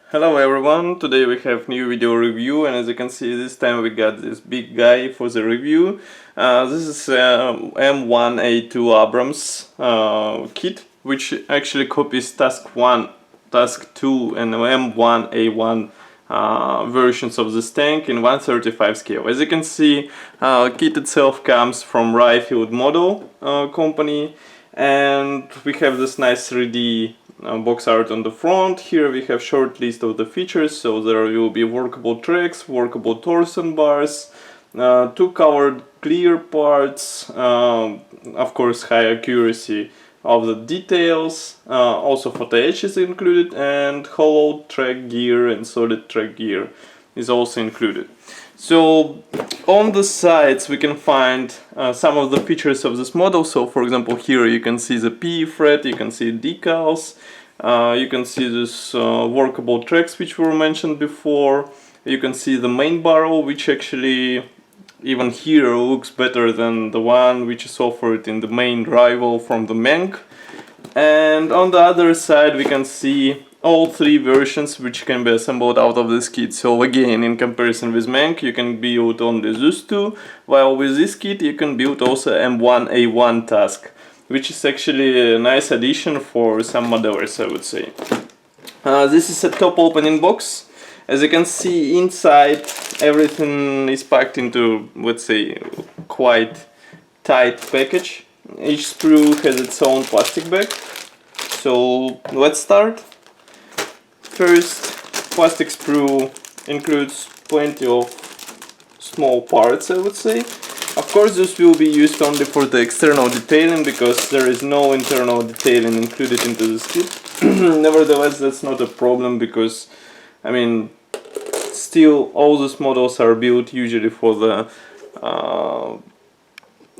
Hello everyone, today we have new video review, and as you can see this time we got this big guy for the review. This is M1A2 Abrams kit, which actually copies TUSK 1, TUSK 2 and M1A1 versions of this tank in 1/35 scale. As you can see, kit itself comes from Ryefield Model company, and we have this nice 3D box art on the front. Here we have short list of the features, so there will be workable tracks, workable torsion bars, two covered clear parts, of course high accuracy of the details, also photo etch is included, and hollow track gear and solid track gear is also included. So on the sides we can find some of the features of this model. So for example, here you can see the PE fret, you can see decals, you can see this workable tracks which were mentioned before, you can see the main barrel, which actually even here looks better than the one which is offered in the main rival from the Menk. And on the other side we can see all three versions which can be assembled out of this kit. So again, in comparison with Menk, you can build only those two, while with this kit you can build also M1A1 TUSK, which is actually a nice addition for some modelers, I would say. This is a top opening box. As you can see, inside everything is packed into, let's say, quite tight package. Each sprue has its own plastic bag. So let's start. First, plastic sprue includes plenty of small parts, I would say. Of course, this will be used only for the external detailing, because there is no internal detailing included into this kit. Nevertheless, that's not a problem, because, I mean, still all these models are built usually for the,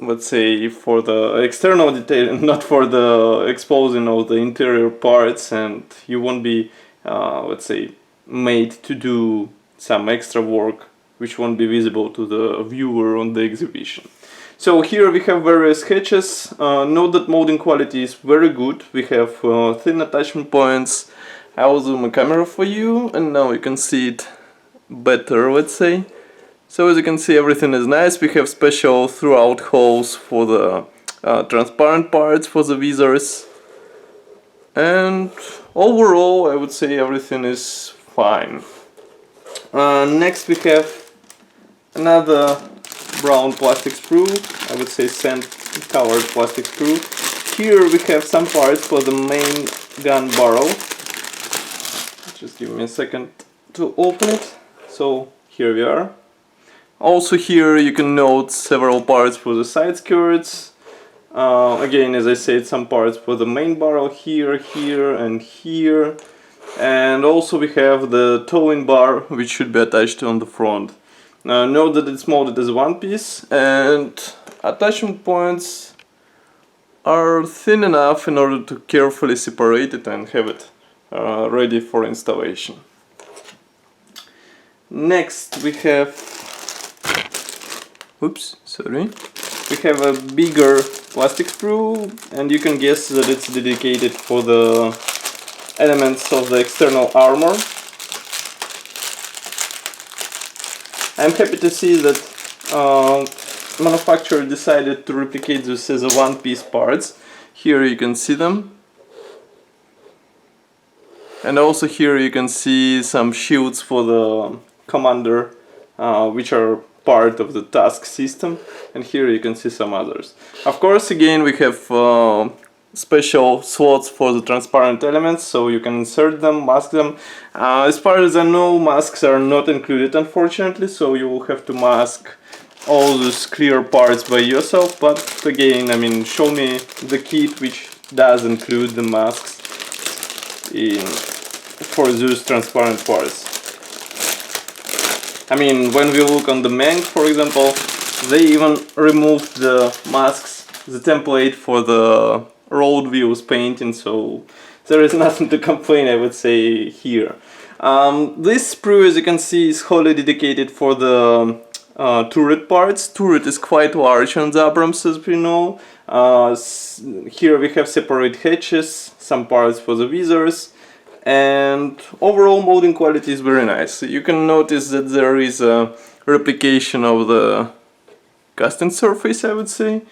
let's say, for the external detailing, not for the exposing of the interior parts, and you won't be let's say, made to do some extra work which won't be visible to the viewer on the exhibition. So here we have various hatches. Note that molding quality is very good. We have thin attachment points. I will zoom a camera for you, and now you can see it better, let's say. So as you can see, everything is nice. We have special throughout holes for the transparent parts for the visors. And overall, I would say everything is fine. Next we have another brown plastic sprue, I would say sand colored plastic sprue. Here we have some parts for the main gun barrel. Just give me a second to open it. So here we are. Also here you can note several parts for the side skirts. Again, as I said, some parts for the main barrel here, here and here. And also we have the towing bar, which should be attached on the front. Note that it's molded as one piece, and attachment points are thin enough in order to carefully separate it and have it ready for installation. Next we have, we have a bigger plastic sprue, and you can guess that it's dedicated for the elements of the external armor. I'm happy to see that manufacturer decided to replicate this as a one-piece parts. Here you can see them. And also here you can see some shields for the commander, which are part of the TUSK system, and here you can see some others. Of course, again, we have special slots for the transparent elements, so you can insert them, mask them. As far as I know, masks are not included, unfortunately, so you will have to mask all those clear parts by yourself. But again, I mean, show me the kit which does include the masks for those transparent parts. I mean, when we look on the Menk, for example, they even removed the masks, the template for the road views painting, so there is nothing to complain, I would say, here. This sprue, as you can see, is wholly dedicated for the turret parts. Turret is quite large on the Abrams, as we know. Here we have separate hatches, some parts for the visors, and overall molding quality is very nice. You can notice that there is a replication of the casting surface, I would say,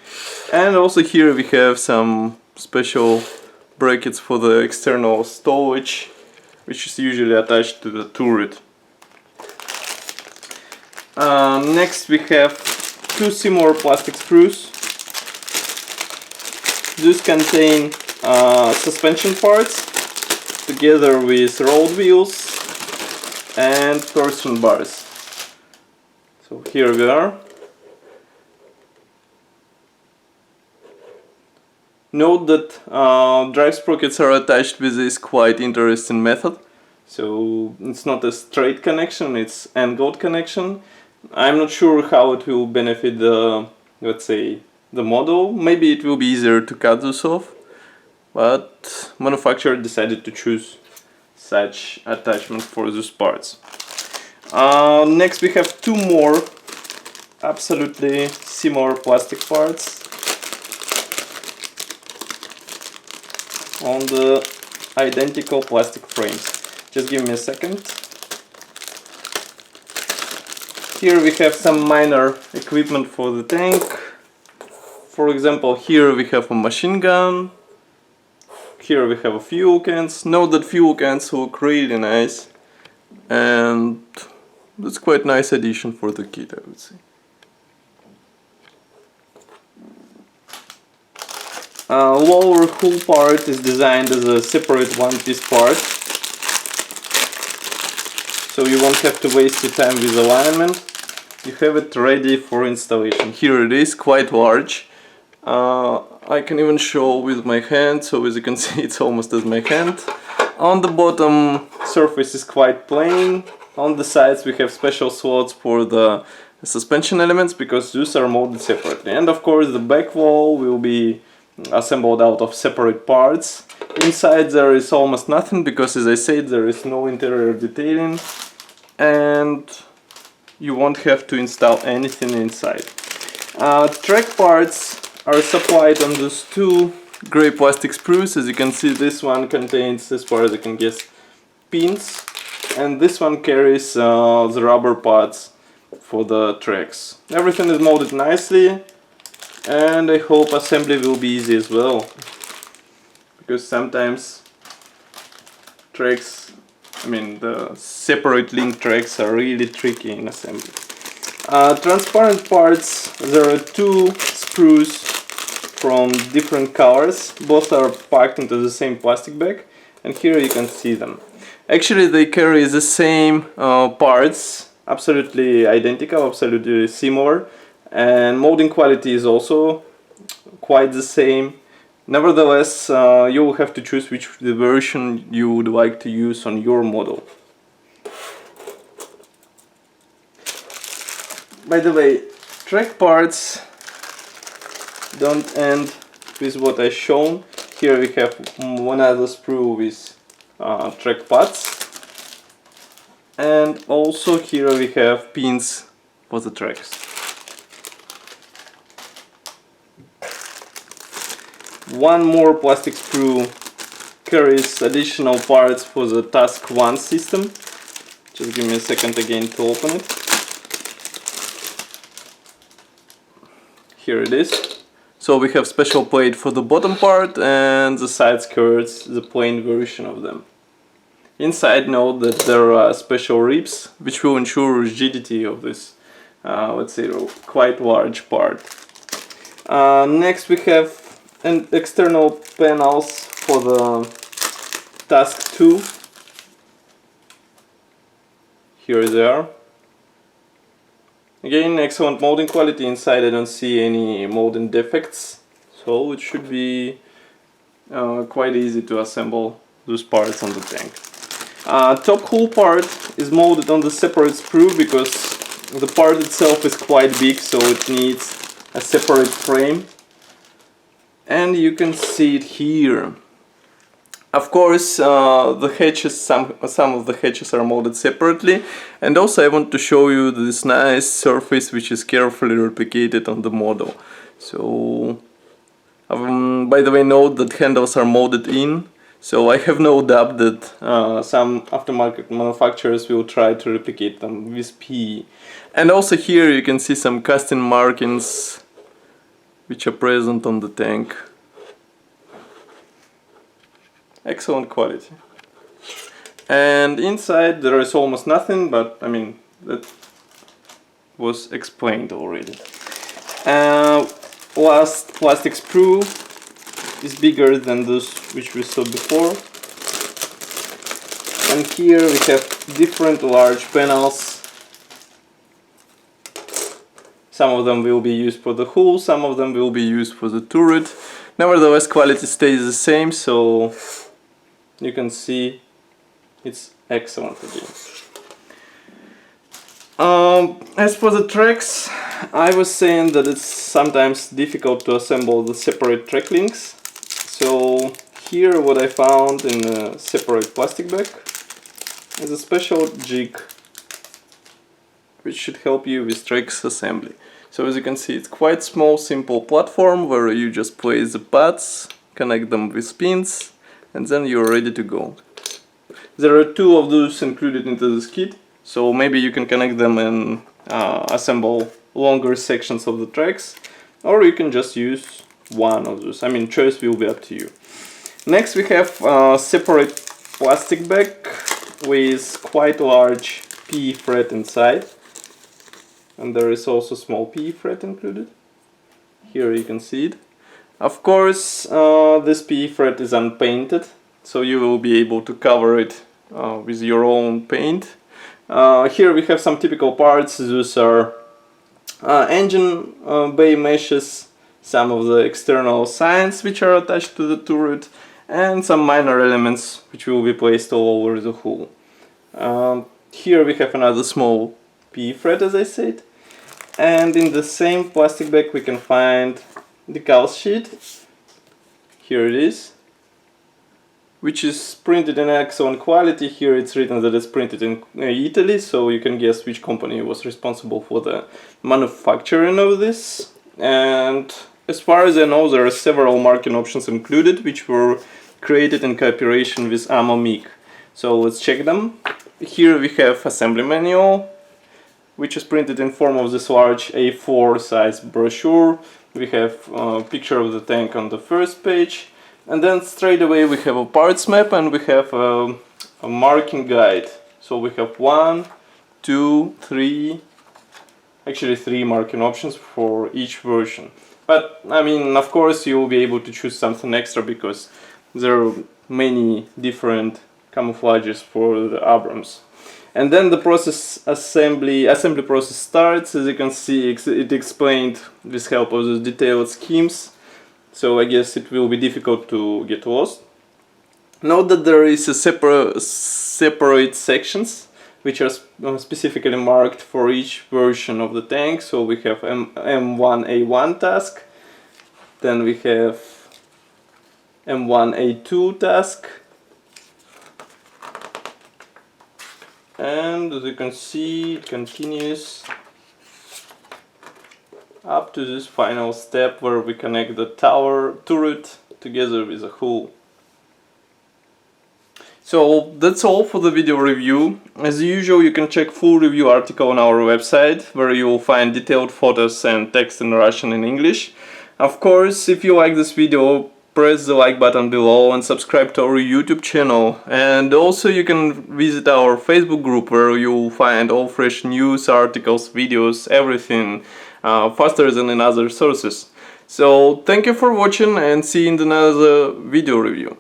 and also here we have some special brackets for the external storage, which is usually attached to the turret. Next we have two similar plastic sprues. These contain suspension parts together with road wheels and torsion bars. So here we are. Note that drive sprockets are attached with this quite interesting method. So it's not a straight connection, it's angled connection. I'm not sure how it will benefit the, let's say, the model. Maybe it will be easier to cut this off, but manufacturer decided to choose such attachment for those parts. Next we have two more absolutely similar plastic parts on the identical plastic frames. Just give me a second. Here we have some minor equipment for the tank. For example, here we have a machine gun. Here we have a fuel cans. Note that fuel cans look really nice, and that's quite nice addition for the kit, I would say. Lower hull part is designed as a separate one-piece part, so you won't have to waste your time with alignment. You have it ready for installation. Here it is, quite large. I can even show with my hand, so as you can see it's almost as my hand. On the bottom surface is quite plain. On the sides we have special slots for the suspension elements, because these are molded separately. And of course the back wall will be assembled out of separate parts. Inside there is almost nothing, because as I said, there is no interior detailing, and you won't have to install anything inside. Track parts are supplied on those two gray plastic sprues. As you can see, this one contains, as far as I can guess, pins, and this one carries the rubber parts for the tracks. Everything is molded nicely, and I hope assembly will be easy as well, because sometimes tracks, the separate link tracks are really tricky in assembly. Transparent parts, there are two sprues from different colors. Both are packed into the same plastic bag, and here you can see them. Actually they carry the same parts, absolutely identical, absolutely similar, and molding quality is also quite the same. Nevertheless, you will have to choose which version you would like to use on your model. By the way, track parts don't end with what I've shown. Here we have another sprue with track pads, and also here we have pins for the tracks. One more plastic sprue carries additional parts for the TUSK 1 system. Just give me a second again to open it. Here it is. So we have special plate for the bottom part, and the side skirts, the plain version of them. Inside, note that there are special ribs which will ensure rigidity of this, let's say, quite large part. Next we have external panels for the TUSK 2. Here they are. Again, excellent molding quality. Inside I don't see any molding defects, so it should be quite easy to assemble those parts on the tank. Top hull part is molded on the separate sprue, because the part itself is quite big, so it needs a separate frame. And you can see it here. Of course, the hatches, some of the hatches are molded separately, and also I want to show you this nice surface which is carefully replicated on the model. So, by the way, note that handles are molded in, So I have no doubt that some aftermarket manufacturers will try to replicate them with PE. And also here you can see some casting markings which are present on the tank. Excellent quality. And inside there is almost nothing, but I mean that was explained already. Last plastic sprue is bigger than those which we saw before. And here we have different large panels. Some of them will be used for the hull, some of them will be used for the turret. Nevertheless, quality stays the same, so you can see it's excellent again. As for the tracks, I was saying that it's sometimes difficult to assemble the separate track links. So here what I found in a separate plastic bag is a special jig which should help you with tracks assembly. So as you can see, it's quite small, simple platform where you just place the pads, connect them with pins, and then you're ready to go. There are two of those included into this kit, so maybe you can connect them and assemble longer sections of the tracks, or you can just use one of those. I mean, choice will be up to you. Next we have a separate plastic bag with quite large PE thread inside, and there is also small PE thread included. Here you can see it. Of course, this PE thread is unpainted, so you will be able to cover it with your own paint. Here we have some typical parts. Those are engine bay meshes, some of the external signs which are attached to the turret, and some minor elements which will be placed all over the hull. Here we have another small PE thread, as I said, and in the same plastic bag we can find Decals sheet. Here it is, which is printed in excellent quality. Here it's written that it's printed in Italy, so you can guess which company was responsible for the manufacturing of this. And as far as I know, there are several marking options included, which were created in cooperation with AM1A2. So let's check them. Here we have assembly manual, which is printed in form of this large A4 size brochure. We have a picture of the tank on the first page, and then straight away we have a parts map and we have a marking guide. So we have 1, 2, 3, actually 3 marking options for each version. But I mean, of course you will be able to choose something extra because there are many different camouflages for the Abrams. And then the assembly process starts. As you can see, it explained with help of the detailed schemes, so I guess it will be difficult to get lost. Note that there is a separate sections which are specifically marked for each version of the tank. So we have M1A1 TUSK, then we have M1A2 TUSK, and as you can see, it continues up to this final step where we connect the turret together with the hull. So that's all for the video review. As usual, you can check full review article on our website, where you will find detailed photos and text in Russian and English. Of course, if you like this video, press the like button below and subscribe to our YouTube channel. And also you can visit our Facebook group, where you'll find all fresh news, articles, videos, everything faster than in other sources. So thank you for watching and see you in another video review.